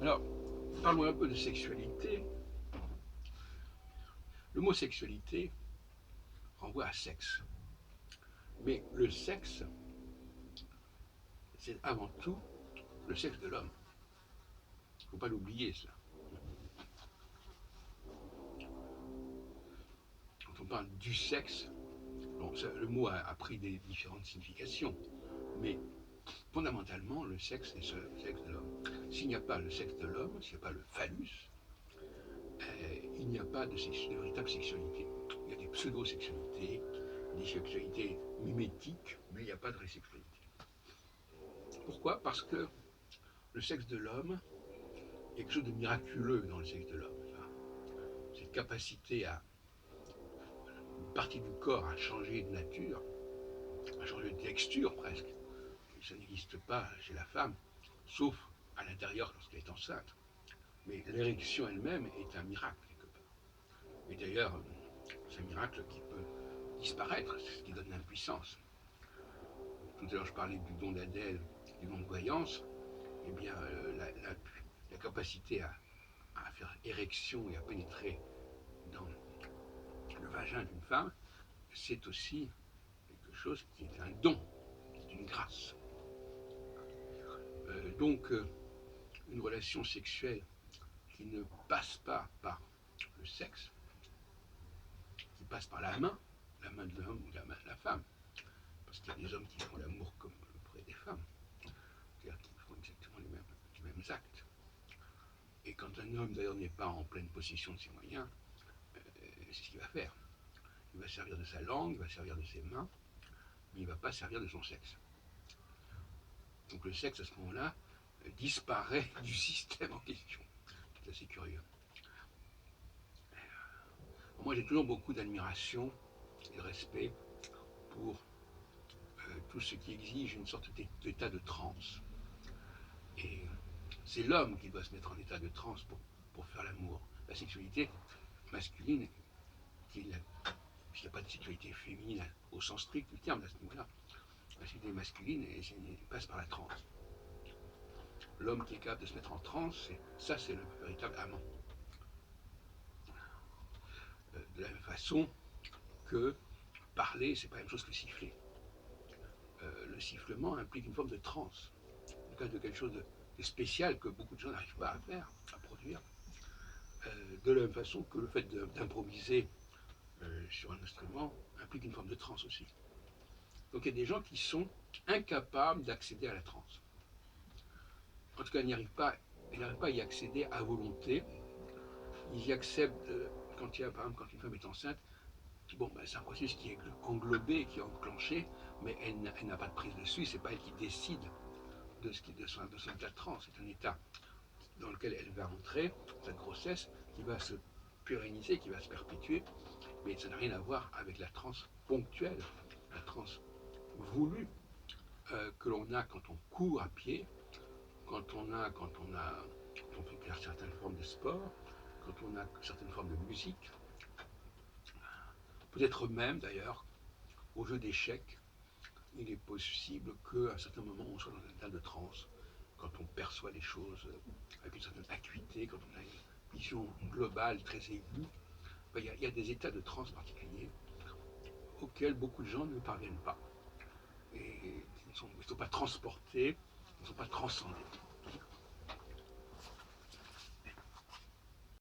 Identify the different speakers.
Speaker 1: Alors, parlons un peu de sexualité. Le mot sexualité renvoie à sexe. Mais le sexe, c'est avant tout le sexe de l'homme. Il ne faut pas l'oublier, cela. Quand on parle du sexe, bon, le mot a pris des différentes significations, mais fondamentalement, le sexe, c'est le sexe de l'homme. S'il n'y a pas le sexe de l'homme, s'il n'y a pas le phallus, il n'y a pas de véritable sexualité. Il y a des pseudo-sexualités, des sexualités mimétiques, mais il n'y a pas de vraie sexualité. Pourquoi? Parce que le sexe de l'homme, il y a quelque chose de miraculeux dans le sexe de l'homme. Cette capacité à une partie du corps à changer de nature, à changer de texture presque. Ça n'existe pas chez la femme, sauf à l'intérieur lorsqu'elle est enceinte. Mais l'érection elle-même est un miracle quelque part. Et d'ailleurs, c'est un miracle qui peut disparaître, c'est ce qui donne l'impuissance. Tout à l'heure, je parlais du don d'Adèle, du don de voyance. Eh bien, la capacité à faire érection et à pénétrer dans le vagin d'une femme, c'est aussi quelque chose qui est un don, qui est une grâce. Donc, une relation sexuelle qui ne passe pas par le sexe, qui passe par la main de l'homme ou la main de la femme, parce qu'il y a des hommes qui font l'amour comme auprès des femmes, c'est-à-dire qu'ils font exactement les mêmes actes. Et quand un homme d'ailleurs n'est pas en pleine possession de ses moyens, c'est ce qu'il va faire. Il va servir de sa langue, il va servir de ses mains, mais il ne va pas servir de son sexe. Donc le sexe à ce moment-là disparaît du système en question. C'est assez curieux. Moi j'ai toujours beaucoup d'admiration et de respect pour tout ce qui exige une sorte d'état de transe. Et c'est l'homme qui doit se mettre en état de transe pour faire l'amour. La sexualité masculine, puisqu'il n'y a pas de sexualité féminine au sens strict du terme à ce niveau-là, la sexualité masculine passe par la transe. L'homme qui est capable de se mettre en transe, ça c'est le véritable amant. De la même façon que parler, c'est pas la même chose que siffler. Le sifflement implique une forme de transe, en cas de quelque chose de spécial que beaucoup de gens n'arrivent pas à faire, à produire. De la même façon que le fait d'improviser sur un instrument implique une forme de transe aussi. Donc il y a des gens qui sont incapables d'accéder à la transe. En tout cas, ils n'arrivent pas à y accéder à volonté. Ils y acceptent, par exemple, quand une femme est enceinte, bon, ben, c'est un processus qui est englobé, qui est enclenché, mais elle n'a pas de prise dessus, c'est pas elle qui décide de son état de transe. C'est un état dans lequel elle va entrer, sa grossesse, qui va se pérenniser, qui va se perpétuer, mais ça n'a rien à voir avec la transe ponctuelle, la transe voulue que l'on a quand on court à pied, quand on fait certaines formes de sport, quand on a certaines formes de musique, peut-être même d'ailleurs au jeu d'échecs, il est possible qu'à un certain moment on soit dans un état de transe, quand on perçoit les choses avec une certaine acuité, quand on a une vision globale très aiguë. Il y a des états de transe particuliers auxquels beaucoup de gens ne parviennent pas. Et ils ne sont pas transportés, ils ne sont pas transcendés.